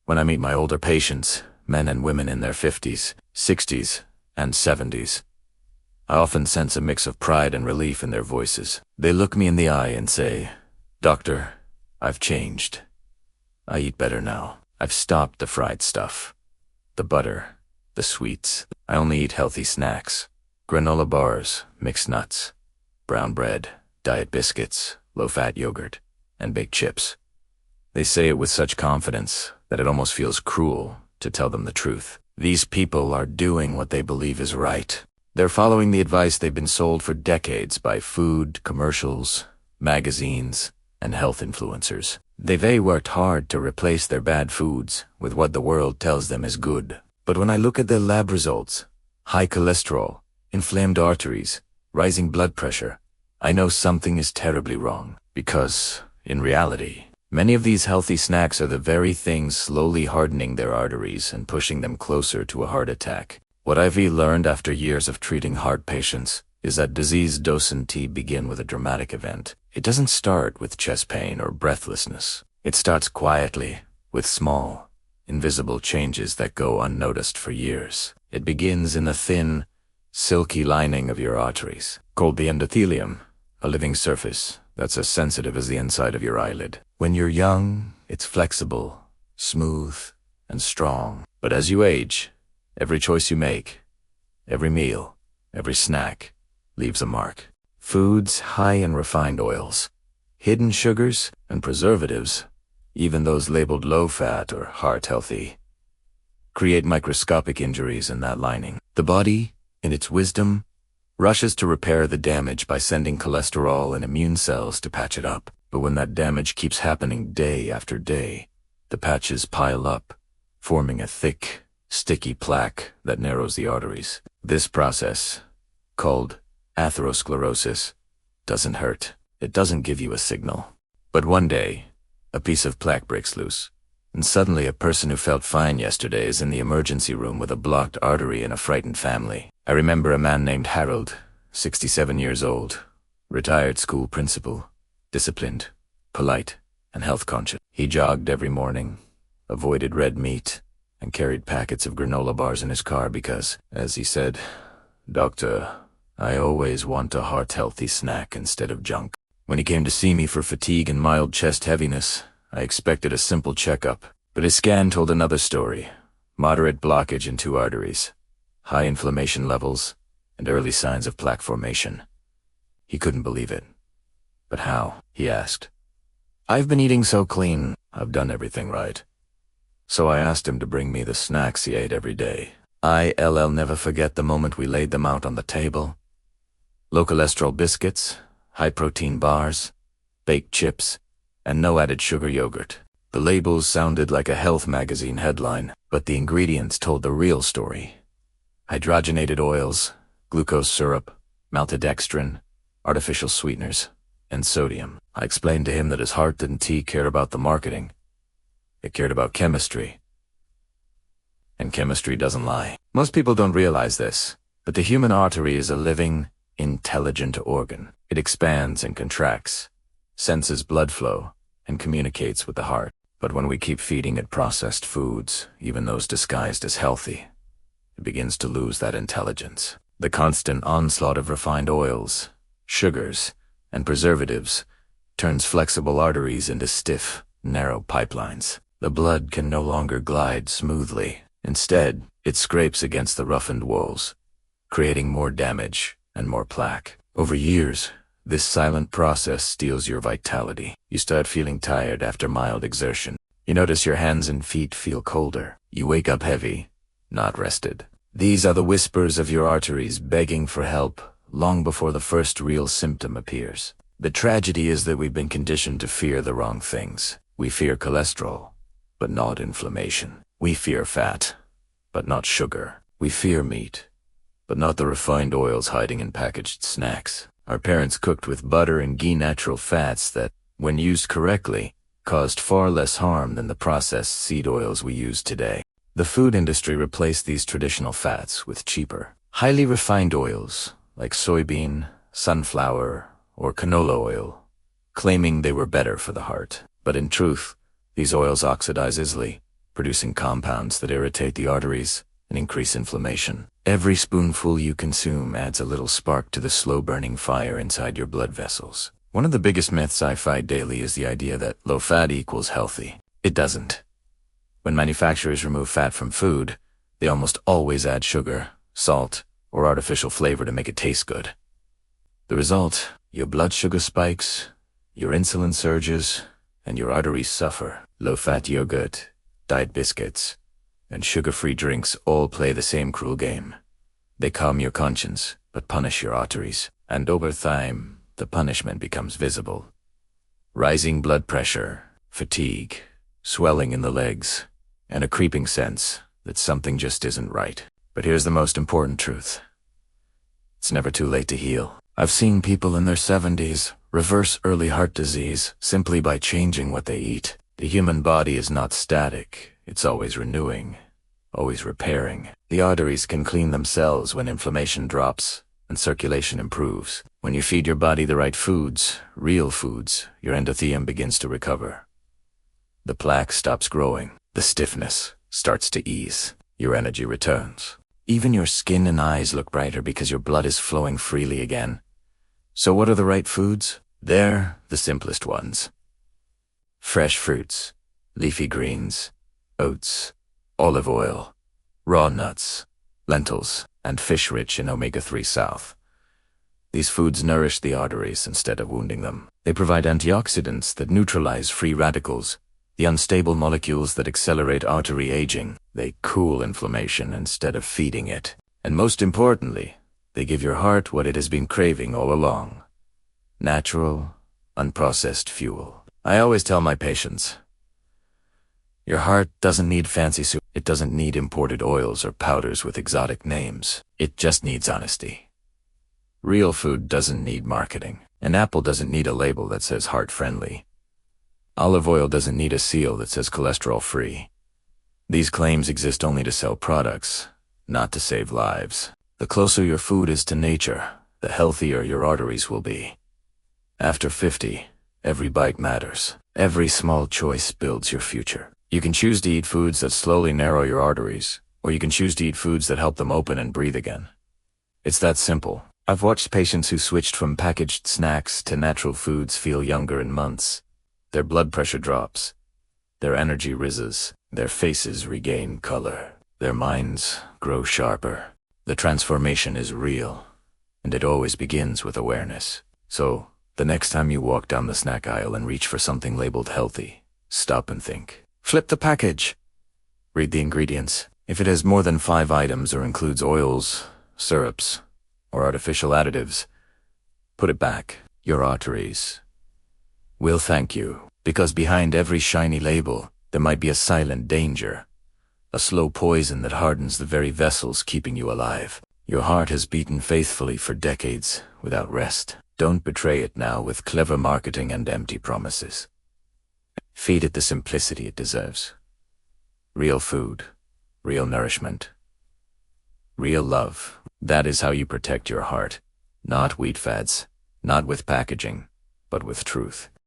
When I meet my older patients, men and women in their 50s, 60s, and 70s, I often sense a mix of pride and relief in their voices. They look me in the eye and say, "Doctor, I've changed. I eat better now. I've stopped the fried stuff, the butter, the sweets. I only eat healthy snacks, granola bars, mixed nuts, brown bread, diet biscuits, low-fat yogurt, and baked chips." They say it with such confidence that it almost feels cruel to tell them the truth. These people are doing what they believe is right. They're following the advice they've been sold for decades by food, commercials, magazines, and health influencers. They've worked hard to replace their bad foods with what the world tells them is good. But when I look at their lab results, high cholesterol, inflamed arteries, rising blood pressure, I know something is terribly wrong. Because, in reality, many of these healthy snacks are the very things slowly hardening their arteries and pushing them closer to a heart attack. What I've learned after years of treating heart patients is that disease doesn't begin with a dramatic event. It doesn't start with chest pain or breathlessness. It starts quietly, with small, invisible changes that go unnoticed for years. It begins in the thin, silky lining of your arteries, called the endothelium, a living surface that's as sensitive as the inside of your eyelid. When you're young, it's flexible, smooth, and strong. But as you age, every choice you make, every meal, every snack, leaves a mark. Foods high in refined oils, hidden sugars, and preservatives, even those labeled low-fat or heart-healthy, create microscopic injuries in that lining. The body, in its wisdom, rushes to repair the damage by sending cholesterol and immune cells to patch it up. But when that damage keeps happening day after day, the patches pile up, forming a thick, sticky plaque that narrows the arteries. This process, called atherosclerosis, doesn't hurt. It doesn't give you a signal. But one day, a piece of plaque breaks loose, and suddenly a person who felt fine yesterday is in the emergency room with a blocked artery and a frightened family. I remember a man named Harold, 67 years old, retired school principal, disciplined, polite, and health conscious. He jogged every morning, avoided red meat, and carried packets of granola bars in his car because, as he said, "Doctor, I always want a heart-healthy snack instead of junk." When he came to see me for fatigue and mild chest heaviness, I expected a simple checkup, but his scan told another story. Moderate blockage in 2 arteries, high inflammation levels, and early signs of plaque formation. He couldn't believe it. "But how?" he asked. "I've been eating so clean. I've done everything right." So I asked him to bring me the snacks he ate every day. I'll never forget the moment we laid them out on the table. Low cholesterol biscuits, high protein bars, baked chips, and no added sugar yogurt. The labels sounded like a health magazine headline, but the ingredients told the real story. Hydrogenated oils, glucose syrup, maltodextrin, artificial sweeteners, and sodium. I explained to him that his heart didn't care about the marketing. It cared about chemistry. And chemistry doesn't lie. Most people don't realize this, but the human artery is a living, intelligent organ. It expands and contracts, senses blood flow, and communicates with the heart. But when we keep feeding it processed foods, even those disguised as healthy, it begins to lose that intelligence. The constant onslaught of refined oils, sugars, and preservatives turns flexible arteries into stiff, narrow pipelines. The blood can no longer glide smoothly. Instead, it scrapes against the roughened walls, creating more damage and more plaque. Over years, this silent process steals your vitality. You start feeling tired after mild exertion. You notice your hands and feet feel colder. You wake up heavy, not rested. These are the whispers of your arteries begging for help long before the first real symptom appears. The tragedy is that we've been conditioned to fear the wrong things. We fear cholesterol, but not inflammation. We fear fat, but not sugar. We fear meat, but not the refined oils hiding in packaged snacks. Our parents cooked with butter and ghee, natural fats that, when used correctly, caused far less harm than the processed seed oils we use today. The food industry replaced these traditional fats with cheaper, highly refined oils like soybean, sunflower, or canola oil, claiming they were better for the heart. But in truth, these oils oxidize easily, producing compounds that irritate the arteries and increase inflammation. Every spoonful you consume adds a little spark to the slow-burning fire inside your blood vessels. One of the biggest myths I fight daily is the idea that low fat equals healthy. It doesn't. When manufacturers remove fat from food, they almost always add sugar, salt, or artificial flavor to make it taste good. The result, your blood sugar spikes, your insulin surges, and your arteries suffer. Low-fat yogurt, diet biscuits, and sugar-free drinks all play the same cruel game. They calm your conscience, but punish your arteries. And over time, the punishment becomes visible. Rising blood pressure, fatigue, swelling in the legs, and a creeping sense that something just isn't right. But here's the most important truth. It's never too late to heal. I've seen people in their 70s reverse early heart disease simply by changing what they eat. The human body is not static. It's always renewing, always repairing. The arteries can clean themselves when inflammation drops and circulation improves. When you feed your body the right foods, real foods, your endothelium begins to recover. The plaque stops growing. The stiffness starts to ease. Your energy returns. Even your skin and eyes look brighter because your blood is flowing freely again. So what are the right foods? They're the simplest ones. Fresh fruits, leafy greens, oats, olive oil, raw nuts, lentils, and fish rich in omega-3 south. These foods nourish the arteries instead of wounding them. They provide antioxidants that neutralize free radicals, the unstable molecules that accelerate artery aging. They cool inflammation instead of feeding it. And most importantly, they give your heart what it has been craving all along. Natural, unprocessed fuel. I always tell my patients, your heart doesn't need fancy soup. It doesn't need imported oils or powders with exotic names. It just needs honesty. Real food doesn't need marketing. An apple doesn't need a label that says heart-friendly. Olive oil doesn't need a seal that says cholesterol-free. These claims exist only to sell products, not to save lives. The closer your food is to nature, the healthier your arteries will be. After 50, every bite matters. Every small choice builds your future. You can choose to eat foods that slowly narrow your arteries, or you can choose to eat foods that help them open and breathe again. It's that simple. I've watched patients who switched from packaged snacks to natural foods feel younger in months. Their blood pressure drops. Their energy rises. Their faces regain color. Their minds grow sharper. The transformation is real, and it always begins with awareness. So, the next time you walk down the snack aisle and reach for something labeled healthy, stop and think. Flip the package. Read the ingredients. If it has more than 5 items or includes oils, syrups, or artificial additives, put it back. Your arteries will thank you, because behind every shiny label, there might be a silent danger, a slow poison that hardens the very vessels keeping you alive. Your heart has beaten faithfully for decades without rest. Don't betray it now with clever marketing and empty promises. Feed it the simplicity it deserves. Real food, real nourishment, real love. That is how you protect your heart. Not wheat fads, not with packaging, but with truth.